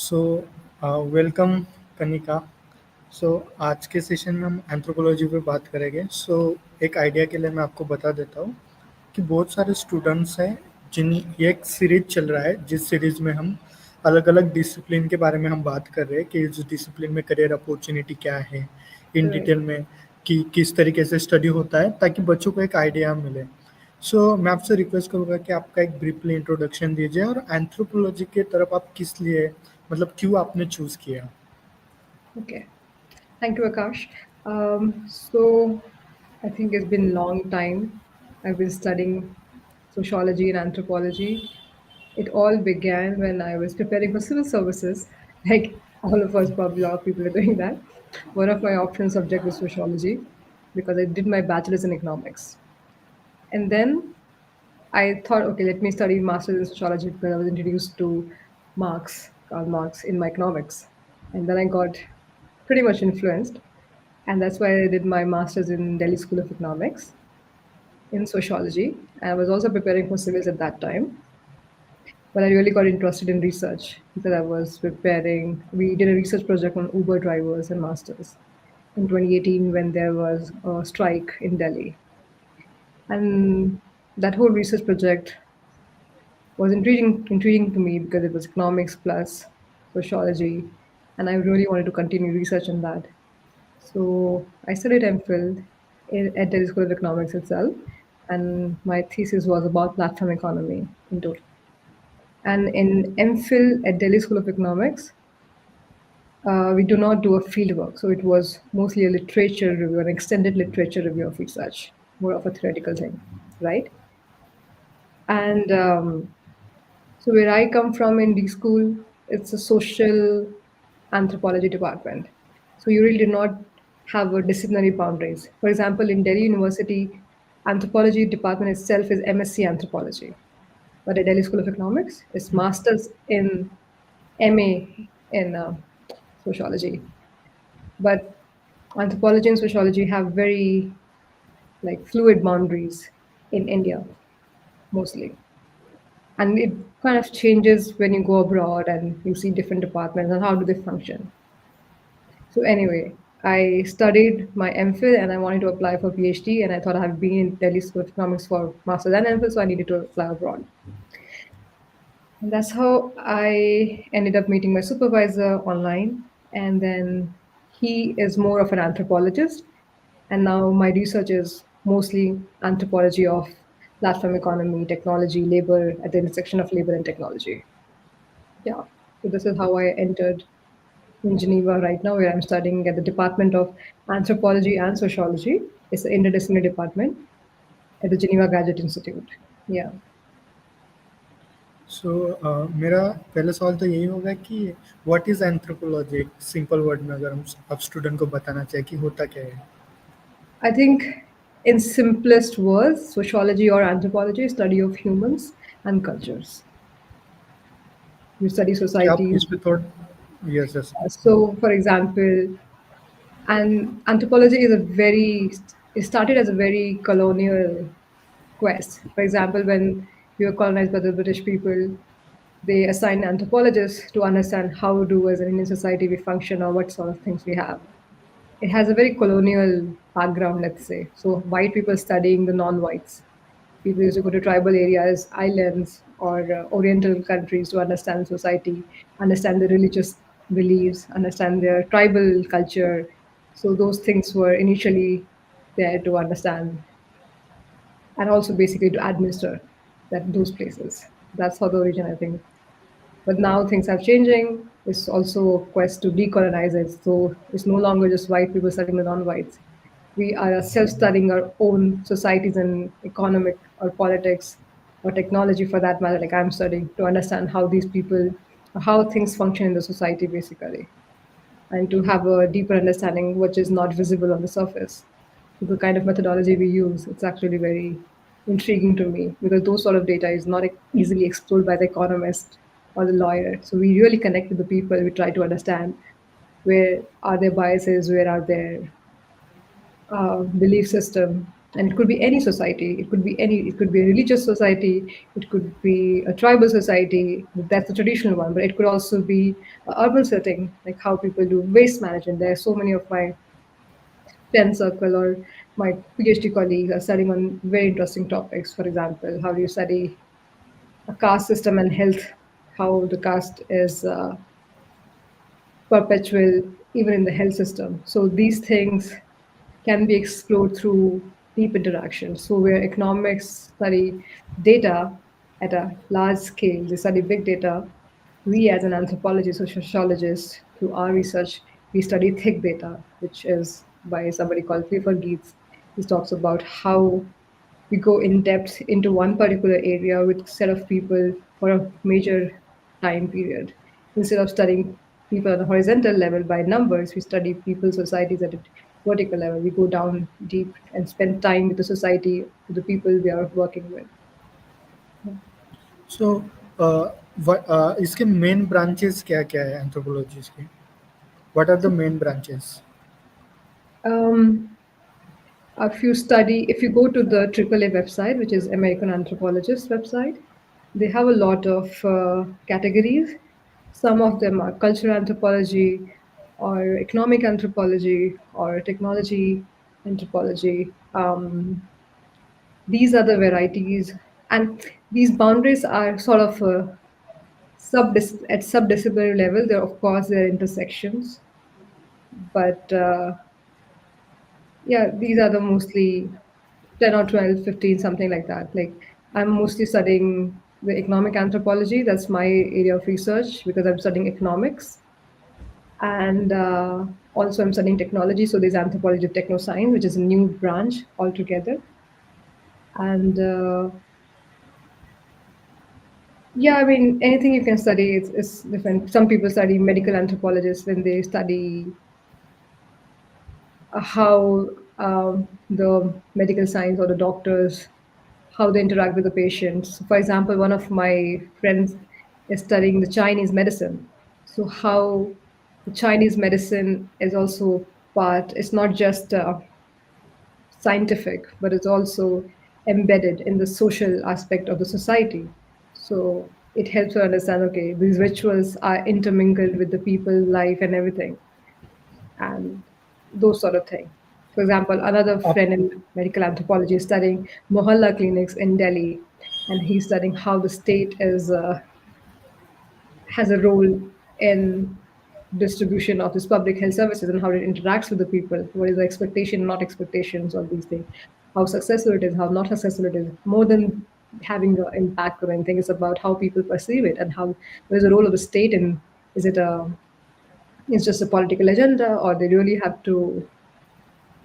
So welcome Kanika. सो आज के session में हम एंथ्रोपोलॉजी पे बात करेंगे। एक आइडिया के लिए मैं आपको बता देता हूँ कि बहुत सारे स्टूडेंट्स हैं जिन ये एक सीरीज चल रहा है जिस सीरीज में हम अलग अलग डिसिप्लिन के बारे में हम बात कर रहे हैं कि इस डिसिप्लिन में करियर अपॉर्चुनिटी क्या है इन Right. डिटेल में, कि किस तरीके से स्टडी होता है ताकि बच्चों को एक आइडिया मिले। मैं आपसे रिक्वेस्ट करूंगा कि आपका एक ब्रीफली इंट्रोडक्शन दीजिए और एंथ्रोपोलॉजी के तरफ आप किस लिए, मतलब क्यों आपने चूज किया। Okay. Thank you, Akash. So I think it's been a long time. I've been studying sociology and anthropology. It all began when I was preparing for civil services. Like all of us, probably a lot of people are doing that. One of my option subject was sociology because I did my bachelor's in economics. And then I thought, okay, let me study master's in sociology because I was introduced to Karl Marx, in my economics. And then I got pretty much influenced. And that's why I did my master's in Delhi School of Economics in sociology. And I was also preparing for civils at that time. But I really got interested in research because we did a research project on Uber drivers and masters in 2018 when there was a strike in Delhi. And that whole research project was intriguing to me because it was economics plus sociology, and I really wanted to continue research on that. So I studied MPhil at Delhi School of Economics itself, and my thesis was about platform economy in total. And in MPhil at Delhi School of Economics, we do not do a field work, so it was mostly a literature review, an extended literature review of research, more of a theoretical thing, right? And So where I come from in D school, it's a social anthropology department. So you really do not have a disciplinary boundaries. For example, in Delhi University, anthropology department itself is MSc anthropology, but at Delhi School of Economics, it's masters in MA in sociology. But anthropology and sociology have very like fluid boundaries in India mostly. And it kind of changes when you go abroad and you see different departments and how do they function. So anyway, I studied my MPhil and I wanted to apply for PhD, and I thought I've been in Delhi School of Economics for master's and MPhil, so I needed to apply abroad. And that's how I ended up meeting my supervisor online, and then he is more of an anthropologist, and now my research is mostly anthropology of platform economy, technology, labor, at the intersection of labor and technology. Yeah. So this is how I entered in Geneva right now, where I'm studying at the Department of Anthropology and Sociology. It's an interdisciplinary department at the Geneva Graduate Institute. Yeah. मेरा पहला सवाल तो यही होगा कि what is anthropology, simple word में अगर हम आप स्टूडेंट को बताना चाहे कि होता क्या है। I think in simplest words, sociology or anthropology is study of humans and cultures. You study क्या आप societies. इस पे थोड़ा, yes yes. So, for example, and anthropology is it started as a very colonial quest. For example, when we were colonized by the British people, they assigned anthropologists to understand how do as an Indian society we function or what sort of things we have. It has a very colonial background, let's say. So white people studying the non-whites. People used to go to tribal areas, islands, or oriental countries to understand society, understand their religious beliefs, understand their tribal culture. So those things were initially there to understand and also basically to administer those places. That's how the origin, I think. But now things are changing. It's also a quest to decolonize it. So it's no longer just white people studying the non-whites. We are self-studying our own societies and economic or politics or technology for that matter, like I'm studying, to understand how these people, how things function in the society basically, and to have a deeper understanding which is not visible on the surface. So the kind of methodology we use, it's actually very intriguing to me because those sort of data is not easily explored by the economist or the lawyer. So we really connect with the people. We try to understand where are their biases, where are their belief system. And it could be any society, it could be a religious society, it could be a tribal society, that's the traditional one, but it could also be an urban setting, like how people do waste management. There are so many of my friend circle or my PhD colleagues are studying on very interesting topics. For example, how do you study a caste system and health, how the caste is perpetual even in the health system. So these things can be explored through deep interaction. So where economics study data at a large scale, they study big data. We as an anthropologist or sociologist, through our research, we study thick data, which is by somebody called Clifford Geertz. He talks about how we go in depth into one particular area with a set of people for a major time period. Instead of studying people on a horizontal level by numbers, we study people, societies at a vertical level. We go down deep and spend time with the society, with the people we are working with. So इसके main branches क्या क्या है anthropologies के? What are the main branches? Um, if you go to the AAA website, which is American Anthropologist website, they have a lot of categories. Some of them are cultural anthropology, or economic anthropology, or technology anthropology. These are the varieties, and these boundaries are sort of at subdisciplinary level. There, of course, there are intersections, but yeah, these are the mostly 10 or 12, 15, something like that. Like I'm mostly studying the economic anthropology. That's my area of research because I'm studying economics. And also I'm studying technology. So there's anthropology of technoscience, which is a new branch altogether. And yeah, I mean, anything you can study is different. Some people study medical anthropologists when they study how the medical science or the doctors, how they interact with the patients. For example, one of my friends is studying the Chinese medicine. So how the Chinese medicine is also part. It's not just scientific, but it's also embedded in the social aspect of the society. So it helps to understand, okay, these rituals are intermingled with the people life and everything, and those sort of thing. For example, another आप friend in medical anthropology is studying mohalla clinics in Delhi, and he's studying how the state is has a role in distribution of this public health services and how it interacts with the people. What is the expectation, not expectations of these things? How successful it is, how not successful it is. More than having an impact or anything, it's about how people perceive it and how what is the role of the state in. Is it a it's just a political agenda, or they really have to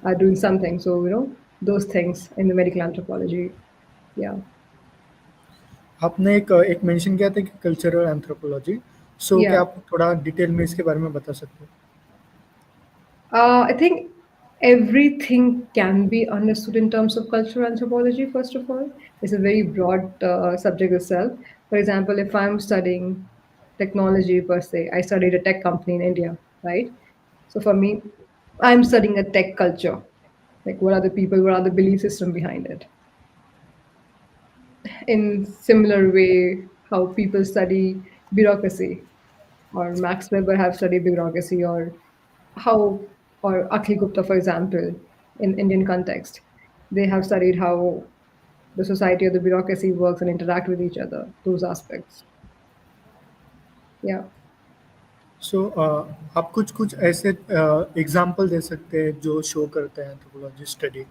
are doing something. So, those things in the medical anthropology. Yeah. आपने एक mention किया था कि cultural anthropology, सो Yeah. क्या आप थोड़ा detail में इसके बारे में बता सकते हो? I think everything can be understood in terms of cultural anthropology, first of all. It's a very broad subject itself. For example, if I'm studying technology per se, I studied a tech company in India, right? So for me, I'm studying a tech culture. Like, what are the people, what are the belief system behind it? In similar way, how people study bureaucracy, or Max Weber have studied bureaucracy, or how, or Akhil Gupta, for example, in Indian context, they have studied how the society or the bureaucracy works and interact with each other. Those aspects. Yeah. सो आप कुछ कुछ ऐसे example दे सकते हैं जो show करते हैं anthropology study,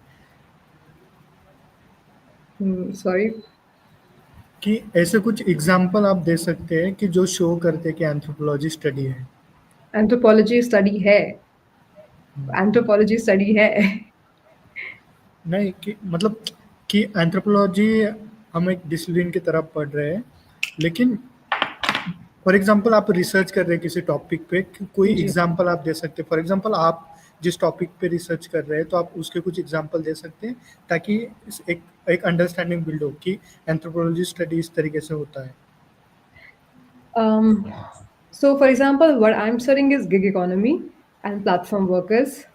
Sorry. कि ऐसे कुछ एग्जांपल आप दे सकते हैं कि जो शो करते हैं कि एंथ्रोपोलॉजी स्टडी है? Anthropology study hai. Anthropology study hai. नहीं कि मतलब कि एंथ्रोपोलॉजी हम एक डिसिप्लिन की तरफ पढ़ रहे हैं, लेकिन फॉर एग्जांपल आप रिसर्च कर रहे हैं किसी टॉपिक पे, कोई जी. एग्जांपल आप दे सकते हैं? फॉर एग्जांपल आप जिस टॉपिक पे रिसर्च कर रहे हैं तो आप उसके कुछ एग्जांपल दे सकते हैं, ताकि एक एक अंडरस्टैंडिंग बिल्ड हो कि एंथ्रोपोलॉजी स्टडी इस तरीके से होता है. Um, so, for example, what I'm studying is gig economy and platform workers.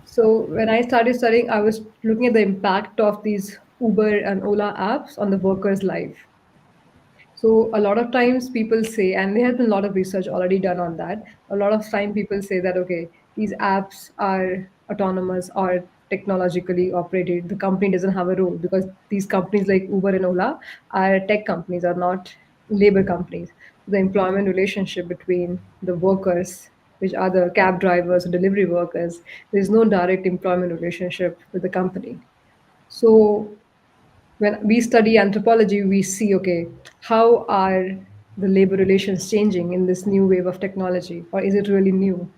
So when I started studying, I was looking at the impact of these Uber and Ola apps on the worker's life. So a lot of times people say, and there has been a lot of research already done on that. A lot of time people say that okay, these apps are autonomous or technologically operated. The company doesn't have a role because these companies like Uber and Ola are tech companies, are not labor companies. The employment relationship between the workers, which are the cab drivers or delivery workers, there is no direct employment relationship with the company. So when we study anthropology, we see okay, how are the labor relations changing in this new wave of technology, or is it really new?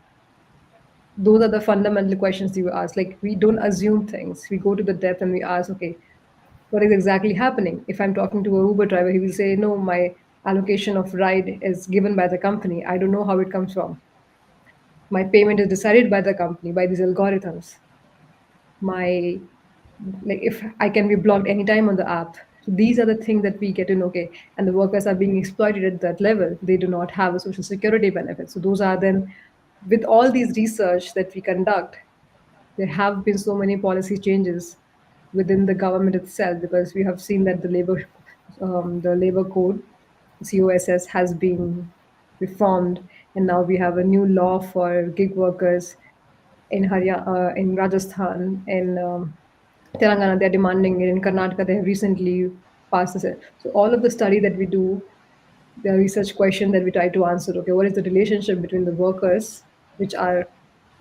Those are the fundamental questions you ask. Like we don't assume things; we go to the depth and we ask, okay, what is exactly happening? If I'm talking to a Uber driver, he will say, no, my allocation of ride is given by the company. I don't know how it comes from. My payment is decided by the company by these algorithms. My like if I can be blocked anytime on the app. So these are the things that we get to know. Okay, and the workers are being exploited at that level. They do not have a social security benefit. So those are then, with all these research that we conduct, there have been so many policy changes within the government itself because we have seen that the labor code, COSS, has been reformed, and now we have a new law for gig workers in in Rajasthan, in Telangana, they're demanding it. In Karnataka, they have recently passed this. So all of the study that we do, the research question that we try to answer, okay, what is the relationship between the workers, which are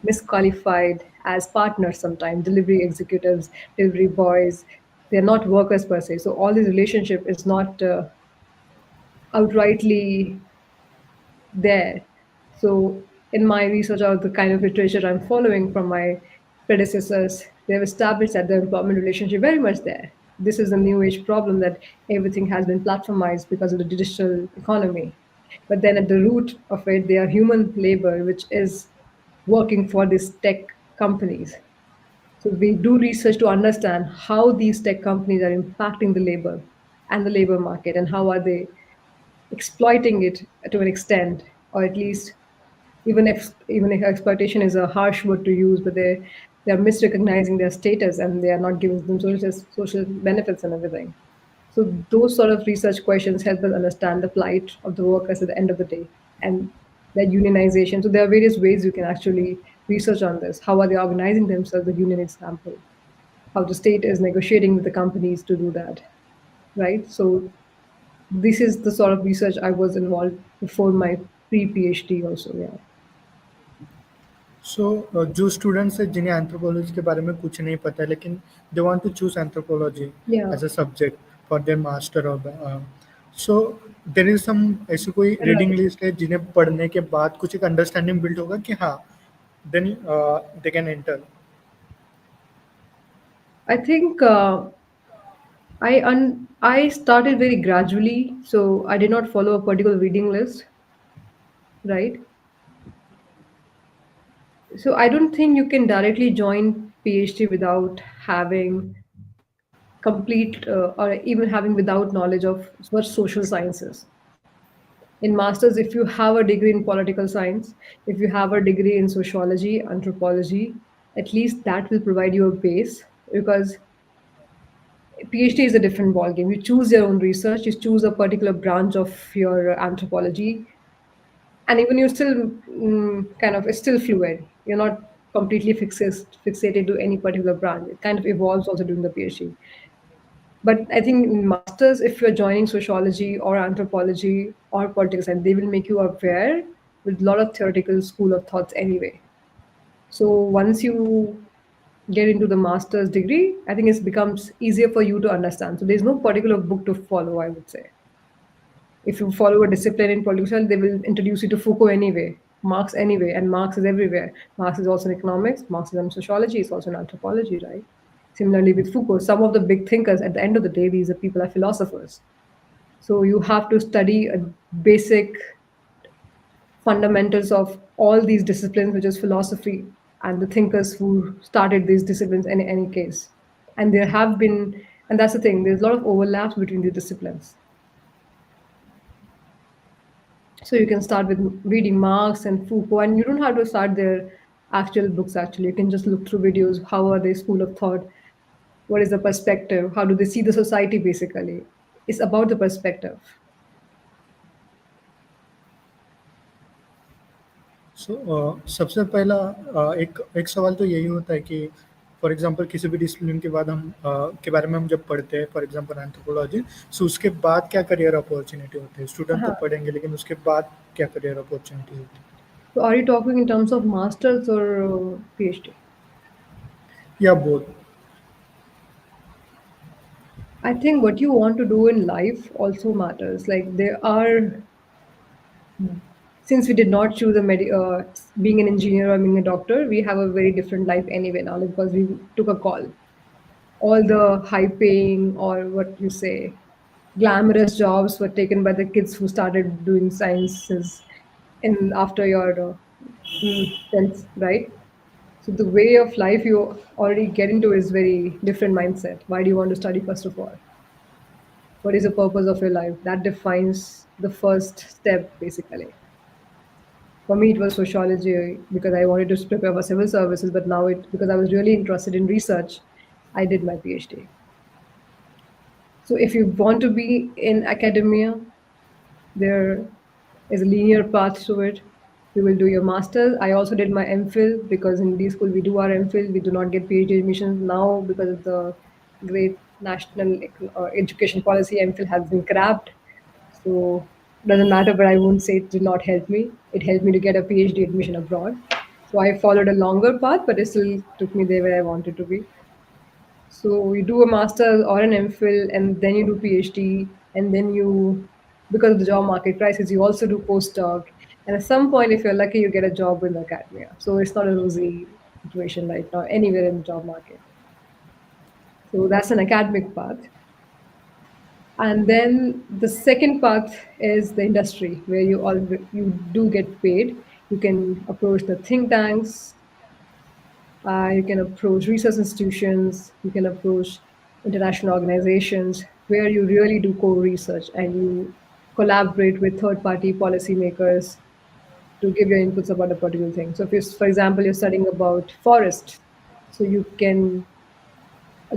misqualified as partners sometimes, delivery executives, delivery boys, they're not workers per se. So all this relationship is not outrightly there. So, in my research or the kind of literature I'm following from my predecessors, they've established that the employment relationship very much there. This is a new age problem that everything has been platformized because of the digital economy. But then at the root of it, they are human labor, which is working for these tech companies. So we do research to understand how these tech companies are impacting the labor and the labor market, and how are they exploiting it to an extent, or at least, even if exploitation is a harsh word to use, but they are misrecognizing their status and they are not giving them social benefits and everything. So those sort of research questions help us understand the plight of the workers at the end of the day and their unionization. So there are various ways you can actually research on this. How are they organizing themselves? The union example. How the state is negotiating with the companies to do that, right? So this is the sort of research I was involved before my pre-PhD also. Yeah. सो जो students हैं जिन्हें anthropology के बारे में कुछ नहीं पता है लेकिन they want to choose anthropology Yeah. As a subject for their master और सो देर इज सम ऐसी कोई रीडिंग Right. लिस्ट है जिन्हें पढ़ने के बाद कुछ एक अंडरस्टैंडिंग बिल्ड होगा कि हाँ then they can enter. I think I started very gradually, so I did not follow a particular reading list, right? So I don't think you can directly join PhD without having complete or even having without knowledge of what social sciences. In masters, if you have a degree in political science, if you have a degree in sociology, anthropology, at least that will provide you a base, because PhD is a different ballgame. You choose your own research, you choose a particular branch of your anthropology, and even you're still kind of, it's still fluid. You're not completely fixated to any particular branch. It kind of evolves also during the PhD. But I think in masters, if you're joining sociology or anthropology or politics, and they will make you aware with a lot of theoretical school of thoughts anyway. So once you get into the master's degree, I think it becomes easier for you to understand. So there's no particular book to follow, I would say. If you follow a discipline in political, they will introduce you to Foucault anyway, Marx anyway, and Marx is everywhere. Marx is also in economics, Marx is in sociology, it's also in anthropology, right? Similarly with Foucault, some of the big thinkers, at the end of the day, these are people are philosophers. So you have to study a basic fundamentals of all these disciplines, which is philosophy and the thinkers who started these disciplines in any case. And there have been, and that's the thing, there's a lot of overlaps between the disciplines. So you can start with reading Marx and Foucault, and you don't have to start there. actual books. Actually, you can just look through videos. How are they school of thought? What is the perspective? How do they see the society? Basically, it's about the perspective. सो सबसे पहला एक एक सवाल तो यही होता है कि फॉर एग्जांपल किसी भी डिसिप्लिन के बाद हम के बारे में हम जब पढ़ते हैं फॉर एग्जांपल एंथ्रोपोलॉजी, सो उसके बाद क्या करियर अपॉर्चुनिटी होते हैं? स्टूडेंट तो Uh-huh. पढ़ेंगे लेकिन उसके बाद क्या करियर अपॉर्चुनिटी होती है? So, are you talking in terms of masters or PhD? या both? I think what you want to do in life also matters. Like there are, since we did not choose being an engineer or being a doctor, we have a very different life anyway now because we took a call. All the high paying or what you say, glamorous jobs were taken by the kids who started doing sciences in after your 10th, right? So the way of life you already get into is very different mindset. Why do you want to study first of all? What is the purpose of your life? That defines the first step basically. For me it was sociology because I wanted to prepare for civil services, but now it because I was really interested in research, I did my PhD. So if you want to be in academia, there is a linear path to it. You will do your master's. I also did my MPhil because in D school we do our MPhil. We do not get PhD admissions now because of the great national education policy. MPhil has been scrapped, so doesn't matter. But I won't say it did not help me. It helped me to get a PhD admission abroad. So I followed a longer path, but it still took me there where I wanted to be. So you do a master's or an MPhil, and then you do PhD, and then you, because of the job market crisis, you also do postdoc. And at some point, if you're lucky, you get a job in academia. So it's not a rosy situation right now anywhere in the job market. So that's an academic path. And then the second path is the industry where you do get paid. You can approach the think tanks, you can approach research institutions, you can approach international organizations where you really do core research and you collaborate with third party policymakers to give your inputs about a particular thing. So, if you, for example, you're studying about forest, so you can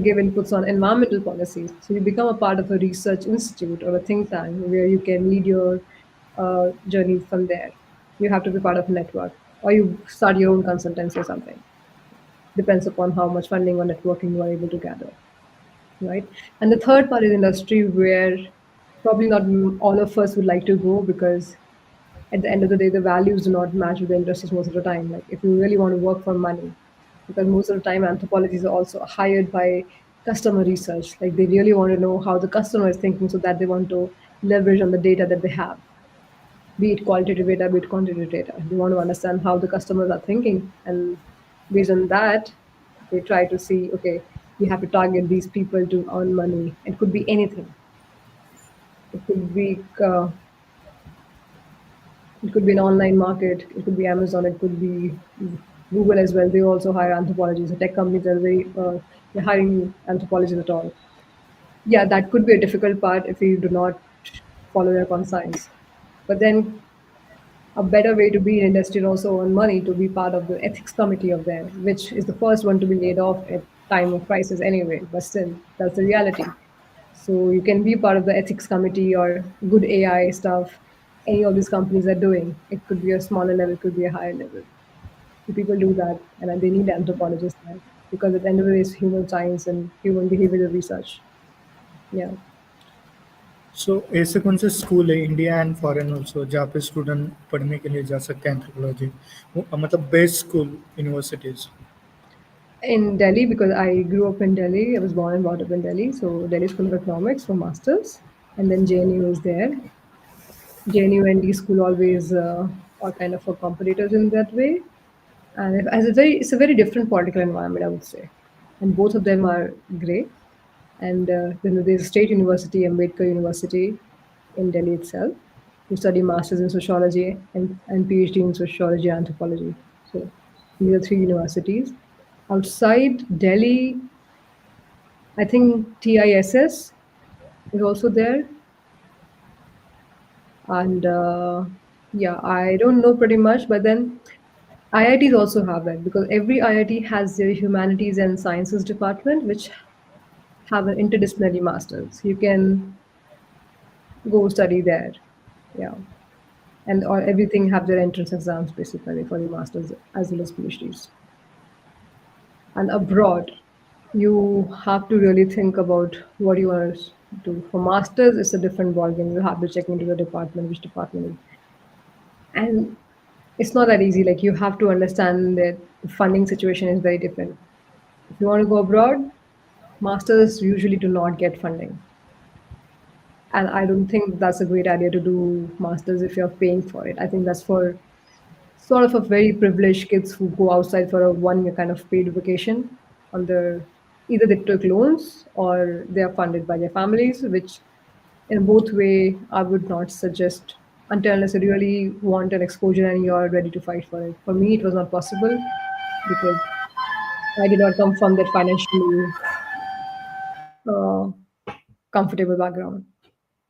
give inputs on environmental policies. So, you become a part of a research institute or a think tank where you can lead your journey from there. You have to be part of a network, or you start your own consultancy or something. Depends upon how much funding or networking you are able to gather, right? And the third part is industry where probably not all of us would like to go because at the end of the day, the values do not match with the industries most of the time. Like if you really want to work for money, because most of the time anthropologists are also hired by customer research. Like they really want to know how the customer is thinking so that they want to leverage on the data that they have, be it qualitative data, be it quantitative data. They want to understand how the customers are thinking, and based on that, they try to see, okay, we have to target these people to earn money. It could be anything. It could be an online market. It could be Amazon. It could be Google as well. They also hire anthropologists. The tech companies are very they're hiring anthropologists at all. Yeah, that could be a difficult part if you do not follow their conscience. But then a better way to be in industry and also earn money to be part of the ethics committee of theirs, which is the first one to be laid off at time of crisis anyway. But still, that's the reality. So you can be part of the ethics committee or good AI stuff. Any of these companies are doing. It could be a smaller level, it could be a higher level. So people do that, and then they need anthropologists there because at the end of the day, it's human science and human behavioral research. Yeah. सो ऐसे कौन से school है India and foreign also जहाँ पे student पढ़ने के लिए जा सकते हैं एंथ्रोपोलॉजी, मतलब best school universities? In Delhi, because I grew up in Delhi, I was born and brought up in Delhi. So Delhi School of Economics for masters, and then JNU is there. JNU and D School always are kind of a competitors in that way, and it's a very different political environment, I would say, and both of them are great. And then there's a state university, Ambedkar University, in Delhi itself. You study masters in sociology and PhD in sociology and anthropology. So these are three universities. Outside Delhi, I think TISS is also there, and yeah, I don't know pretty much, but then IITs also have that because every IIT has their humanities and sciences department, which have an interdisciplinary masters. You can go study there. Yeah. And or everything have their entrance exams basically for the masters as well as PhDs. And abroad, you have to really think about what you want to do. For masters, it's a different ballgame. You have to check into the department, which department, and it's not that easy. Like you have to understand that the funding situation is very different. If you want to go abroad, masters usually do not get funding, and I don't think that's a great idea to do masters if you're paying for it. I think that's for sort of a very privileged kids who go outside for a 1 year kind of paid vacation on their either they took loans or they are funded by their families, which in both way I would not suggest until unless you really want an exposure and you're ready to fight for it. For me, it was not possible because I did not come from that financially uh, comfortable background.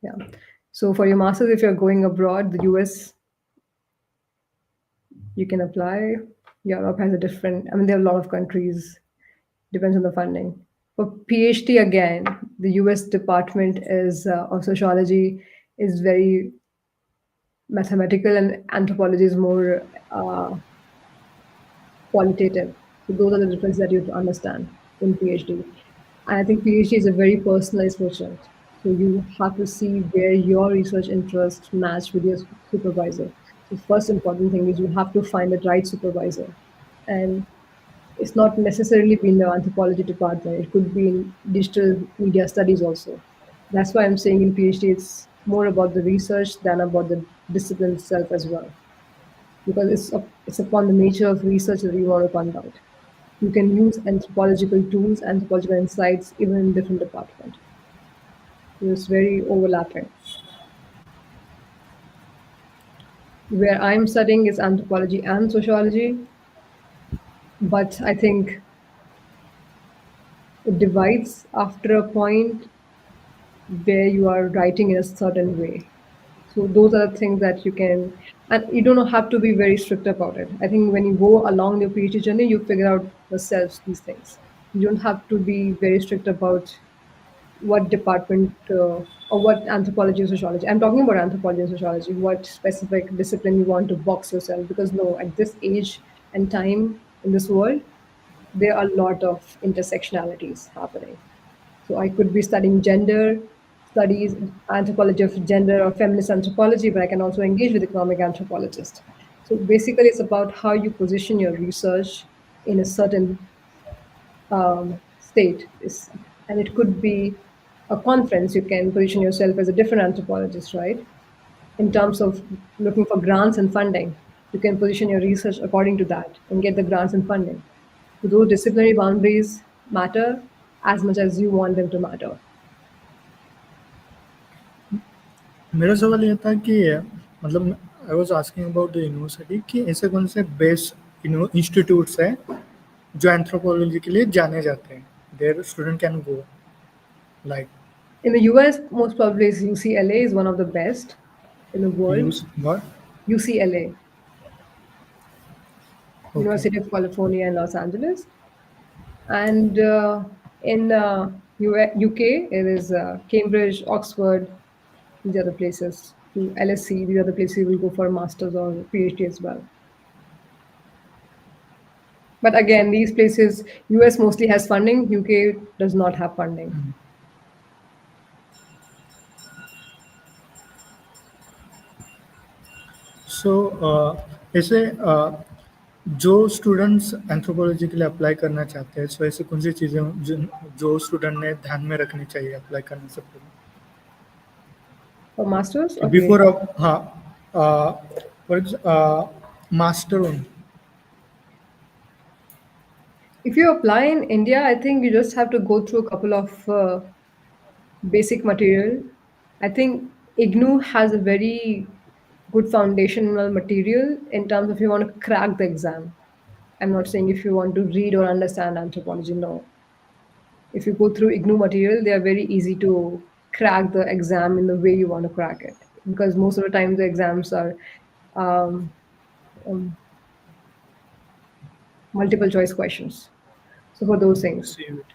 Yeah. So for your masters, if you're going abroad, the US, you can apply. Europe has a different. I mean, there are a lot of countries. Depends on the funding. For PhD, again, the US Department is of Sociology is very mathematical, and anthropology is more qualitative. So those are the differences that you have to understand in PhD. And I think PhD is a very personalized research. So you have to see where your research interests match with your supervisor. So first important thing is you have to find the right supervisor. And it's not necessarily be in the anthropology department. It could be in digital media studies also. That's why I'm saying in PhD it's more about the research than about the discipline itself as well, because it's upon the nature of research that you want to conduct. You can use anthropological tools, anthropological insights, even in different department. It's very overlapping. Where I'm studying is anthropology and sociology, but I think it divides after a point where you are writing in a certain way. So those are the things that you can, and you don't have to be very strict about it. I think when you go along your PhD journey, you figure out yourselves these things. You don't have to be very strict about what department or what anthropology or sociology. I'm talking about anthropology and sociology. What specific discipline you want to box yourself? Because no, at this age and time in this world, there are a lot of intersectionalities happening. So I could be studying gender studies, anthropology of gender or feminist anthropology, but I can also engage with economic anthropologists. So basically, it's about how you position your research in a certain state. And it could be a conference. You can position yourself as a different anthropologist, right? In terms of looking for grants and funding, you can position your research according to that and get the grants and funding. So those disciplinary boundaries matter as much as you want them to matter. मेरा सवाल ये था कि मतलब I was asking about the university कि ऐसे कौन से बेस्ट इंस्टीट्यूट्स हैं जो एंथ्रोपोलॉजी के लिए जाने जाते हैं there student can go like In the US, most probably is UCLA is one of the best in the world. Use what UCLA, okay University of California in Los Angeles. And in UK, it is Cambridge, Oxford, these are the places. To LSC, these are the places you will go for a master's or PhD as well. But again, these places, US mostly has funding, UK does not have funding. सो ऐसे जो students anthropology के लिए apply करना चाहते हैं सो ऐसे कौन सी चीज़ें जो स्टूडेंट ने ध्यान में रखनी चाहिए अप्लाई करने से पहले For masters कि or बिफोर PhD? अब हाँ master own If you apply in India, I think you just have to go through a couple of basic material. I think IGNU has a very good foundational material in terms of if you want to crack the exam. I'm not saying if you want to read or understand anthropology, no. If you go through IGNU material, they are very easy to crack the exam in the way you want to crack it. Because most of the time the exams are um, multiple choice questions. So for those things. CUT.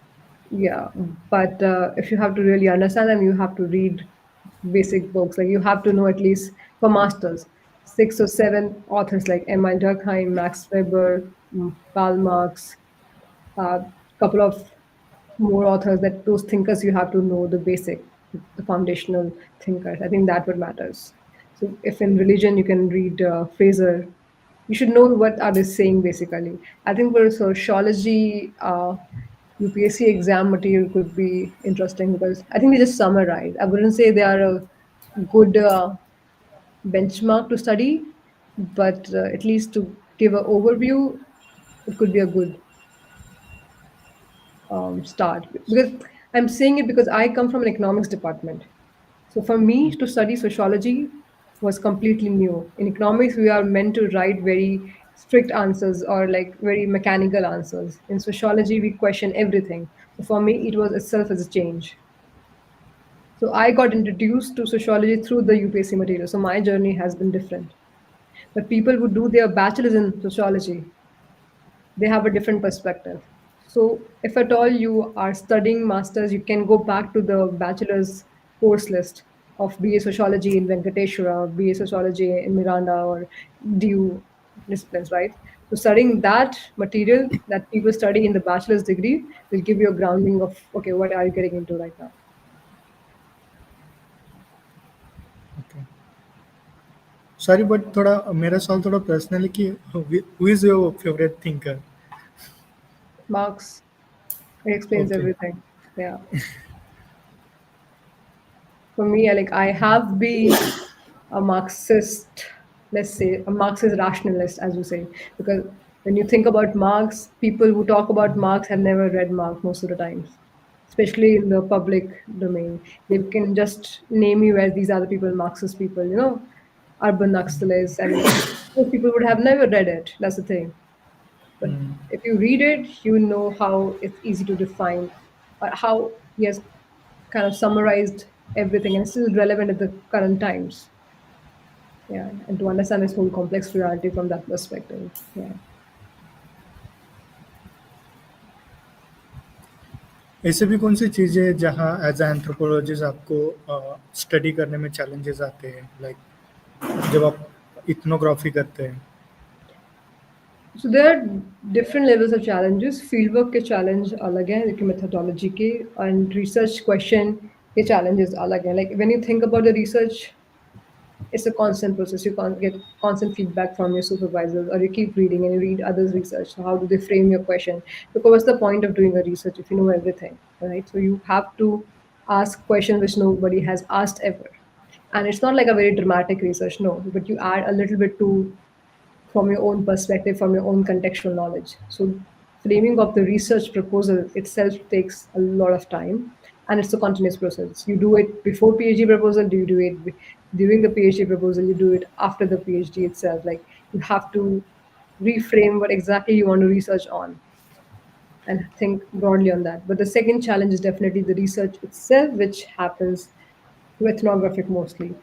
Yeah, but if you have to really understand them, you have to read basic books. Like you have to know at least for masters, 6 or 7 authors like Emil Durkheim, Max Weber, Karl Marx, a couple of more authors. That those thinkers you have to know the basic, the foundational thinkers. I think that what matters. So if in religion you can read Fraser, you should know what are they saying basically. I think for sociology, UPSC exam material could be interesting because I think they just summarize. I wouldn't say they are a good benchmark to study, but at least to give an overview, it could be a good start. Because I'm saying it because I come from an economics department. So for me to study sociology was completely new. In economics, we are meant to write very strict answers or like very mechanical answers. In sociology, we question everything. So for me, it was itself as a change. So I got introduced to sociology through the UPSC material. So my journey has been different. But people who do their bachelor's in sociology, they have a different perspective. So if at all you are studying masters, you can go back to the bachelor's course list of BA Sociology in Venkateshwara, BA Sociology in Miranda, or DU disciplines, right? So studying that material that people study in the bachelor's degree will give you a grounding of, okay, what are you getting into right now? Okay, sorry but थोड़ा मेरा सवाल थोड़ा personal है कि who is your favourite thinker? Marx, it explains okay, everything. Yeah. For me, like I have been a Marxist, let's say a Marxist rationalist, as you say, because when you think about Marx, people who talk about Marx have never read Marx most of the times, especially in the public domain. They can just name you as these are the people, Marxist people, urban Naxalists, and those people would have never read it. That's the thing. But if you read it, you know how it's easy to define, or how he has kind of summarized everything and it's still relevant at the current times. Yeah, and to understand this whole complex reality from that perspective. Yeah. ऐसे भी कौन सी चीज़ें हैं जहाँ as a anthropologist आपको study करने में challenges आते हैं, लाइक जब आप इथनोग्राफी करते हैं? So there are different levels of challenges. Fieldwork के challenge अलग है, लेकिन methodology के and research question के challenges अलग हैं. Like when you think about the research, it's a constant process. You can't get constant feedback from your supervisors, or you keep reading and you read others' research. So how do they frame your question? Because what's the point of doing a research if you know everything, right? So you have to ask questions which nobody has asked ever. And it's not like a very dramatic research, no, but you add a little bit to from your own perspective, from your own contextual knowledge. So, framing of the research proposal itself takes a lot of time, and it's a continuous process. You do it before PhD proposal, do you do it during the PhD proposal, you do it after the PhD itself. Like you have to reframe what exactly you want to research on and think broadly on that. But the second challenge is definitely the research itself, which happens through ethnographic mostly.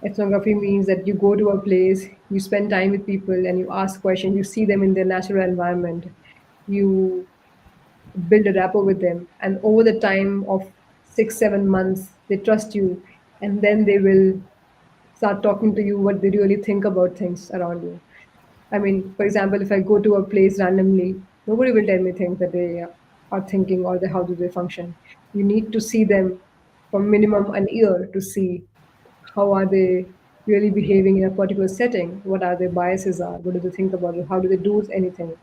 Ethnography means that you go to a place, you spend time with people, and you ask questions, you see them in their natural environment, you build a rapport with them, and over the time of 6, 7 months, they trust you, and then they will start talking to you what they really think about things around you. I mean, for example, if I go to a place randomly, nobody will tell me things that they are thinking or how do they function. You need to see them for minimum an year to see how are they really behaving in a particular setting, what are their biases are, what do they think about it, how do they do anything,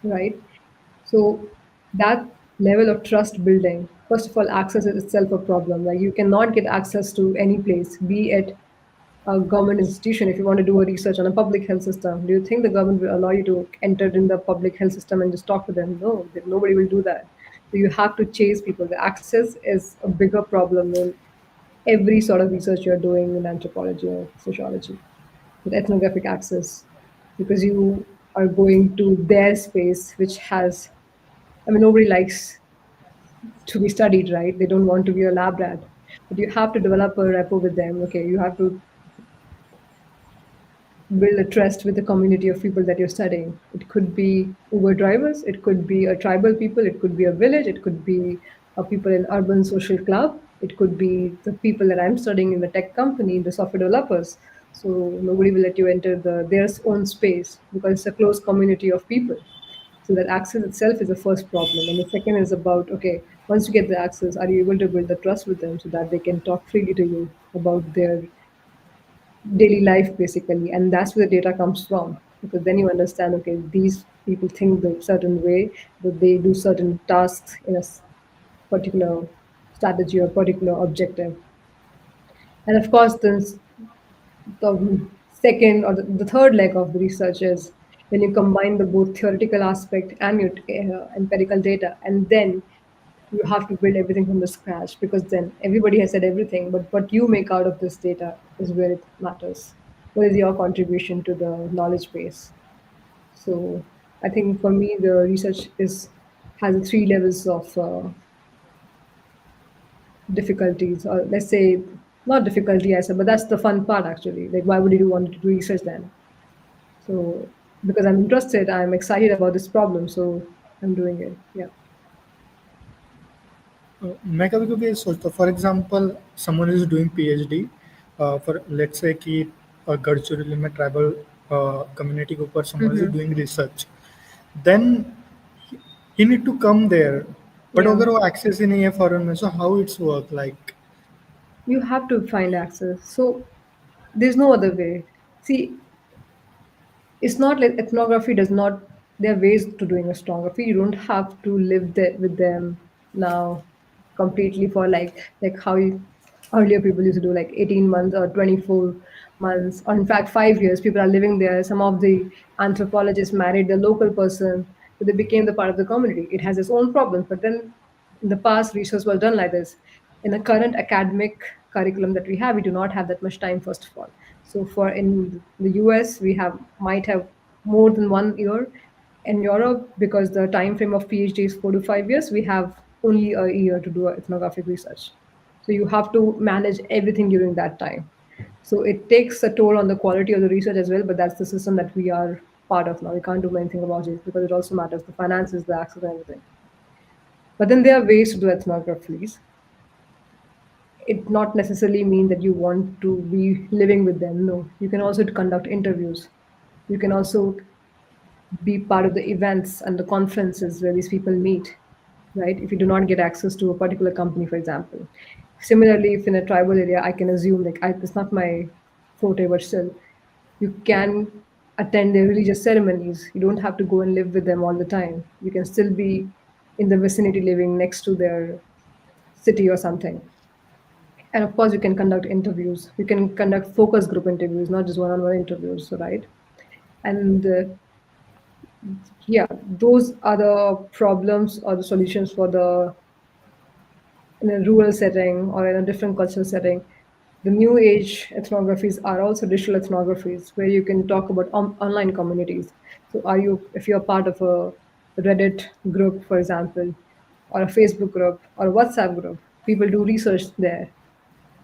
right? So that level of trust building, first of all, access is itself a problem. Like you cannot get access to any place, be it a government institution. If you want to do a research on a public health system, do you think the government will allow you to enter in the public health system and just talk to them? No, nobody will do that. So you have to chase people. The access is a bigger problem in every sort of research you're doing in anthropology or sociology with ethnographic access, because you are going to their space, which has, I mean, nobody likes to be studied, right? They don't want to be a lab rat, but you have to develop a rapport with them. Okay, you have to build a trust with the community of people that you're studying. It could be Uber drivers, it could be a tribal people, it could be a village, it could be a people in urban social club, it could be the people that I'm studying in the tech company, the software developers. So nobody will let you enter their own space because it's a close community of people. So that access itself is the first problem. And the second is about, okay, once you get the access, are you able to build the trust with them so that they can talk freely to you about their daily life basically, and that's where the data comes from, because then you understand, okay, these people think the certain way, that they do certain tasks in a particular strategy or particular objective. And of course the second or the third leg of the research is when you combine the both theoretical aspect and your empirical data, and then you have to build everything from the scratch, because then everybody has said everything, but what you make out of this data is where it matters. What is your contribution to the knowledge base? So I think for me the research is has three levels of difficulties, or let's say not difficulty I said, but that's the fun part actually. Like, why would you want to do research then? So because I'm interested, I'm excited about this problem, so I'm doing it. Yeah. मैं कभी कभी ये सोचता हूँ for example someone is doing PhD for let's say कि गढ़चिरौली में tribal community के ऊपर someone is Hmm. Doing research then he need to come there but Yeah. अगर वो एक्सेस ही नहीं है फॉरेन में so how it's work like You have to find access. So there's no other way. See, it's not like ethnography does not, there are ways to doing ethnography. You don't have to live there with them now completely for like how earlier people used to do, like 18 months or 24 months, or in fact 5 years. People are living there. Some of the anthropologists married the local person, so they became the part of the community. It has its own problems, but then in the past research was done like this. In the current academic curriculum that we have, we do not have that much time, first of all. So for in the US we have might have more than 1 year. In Europe, because the time frame of PhD is 4 to 5 years, we have only a year to do ethnographic research. So you have to manage everything during that time. So it takes a toll on the quality of the research as well, but that's the system that we are part of now. We can't do anything about it because it also matters the finances, the access, and everything. But then there are ways to do ethnographies. It not necessarily mean that you want to be living with them. No, you can also conduct interviews. You can also be part of the events and the conferences where these people meet, right? If you do not get access to a particular company, for example. Similarly, if in a tribal area, I can assume, like, it's not my forte, but still, you can attend their religious ceremonies. You don't have to go and live with them all the time. You can still be in the vicinity, living next to their city or something. And of course, you can conduct interviews. You can conduct focus group interviews, not just one-on-one interviews, right? And yeah, those are the problems or the solutions for the in a rural setting or in a different cultural setting. The new age ethnographies are also digital ethnographies where you can talk about online communities. So, are you, if you're part of a Reddit group, for example, or a Facebook group or a WhatsApp group, people do research there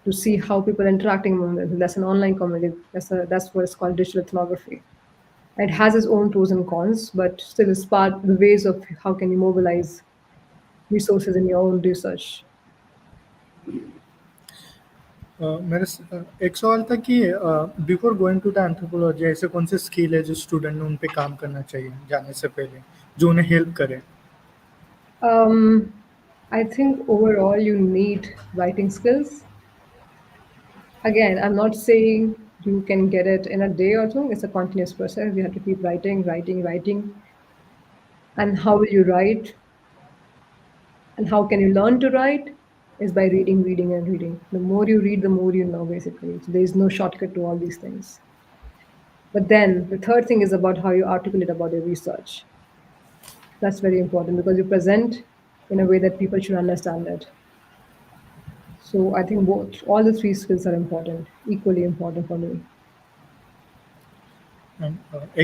to see how people are interacting among them. That's an online community. That's what it's called, digital ethnography. It has its own pros and cons, but still it's part the ways of how can you mobilize resources in your own research. एक सवाल था कि before going to the anthropology ऐसे कौन से skill है जो student ने उन पे काम करना चाहिए जाने से पहले जो उन्हें हेल्प करे I think overall you need writing skills. Again, I'm not saying you can get it in a day or two. It's a continuous process. You have to keep writing, writing, writing. And how will you write? And how can you learn to write? Is by reading, reading, and reading. The more you read, the more you know, basically. So there is no shortcut to all these things. But then the third thing is about how you articulate about your research. That's very important because you present in a way that people should understand it. So I think both, all the three skills are important, equally important for me.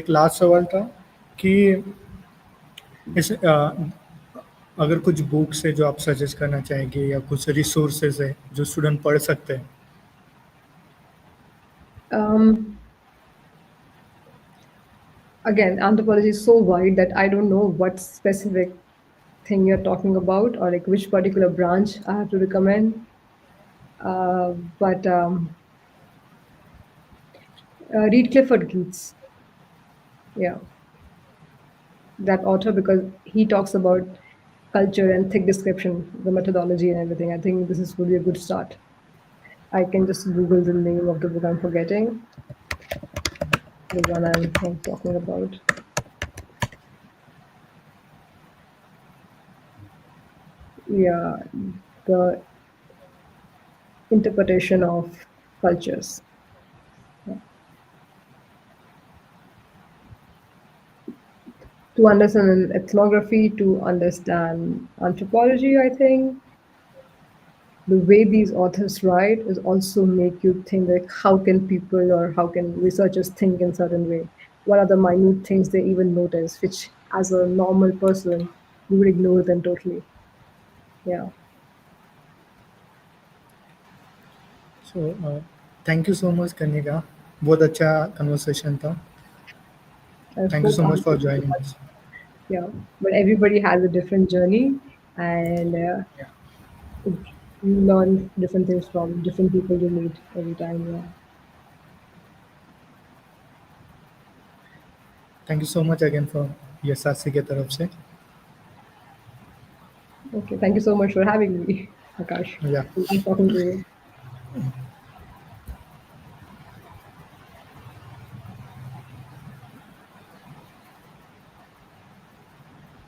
एक last सवाल था कि इस अगर कुछ books है जो आप सजेस्ट करना चाहेंगे या कुछ रिसोर्सेज है जो स्टूडेंट पढ़ सकते हैं Um, again, anthropology is so wide that I don't know what specific thing you're talking about or like which particular branch I have to recommend. But read Clifford Geertz, yeah, that author, because he talks about culture and thick description, the methodology and everything. I think this is would be a good start. I can just Google the name of the book I'm forgetting, the one I'm talking about. Yeah, the interpretation of cultures. To understand ethnography, to understand anthropology, I think the way these authors write is also make you think like how can people or how can researchers think in certain way? What are the minute things they even notice, which as a normal person you would ignore them totally. Yeah, so thank you so much Kanika, बहुत अच्छा conversation था. I thank you hope so I much for understood joining that. Us. Yeah, but everybody has a different journey, and you learn different things from different people you meet every time. Yeah. Thank you so much again for Yashasi के तरफ से. Okay. Thank you so much for having me, Akash. या Nice talking to you.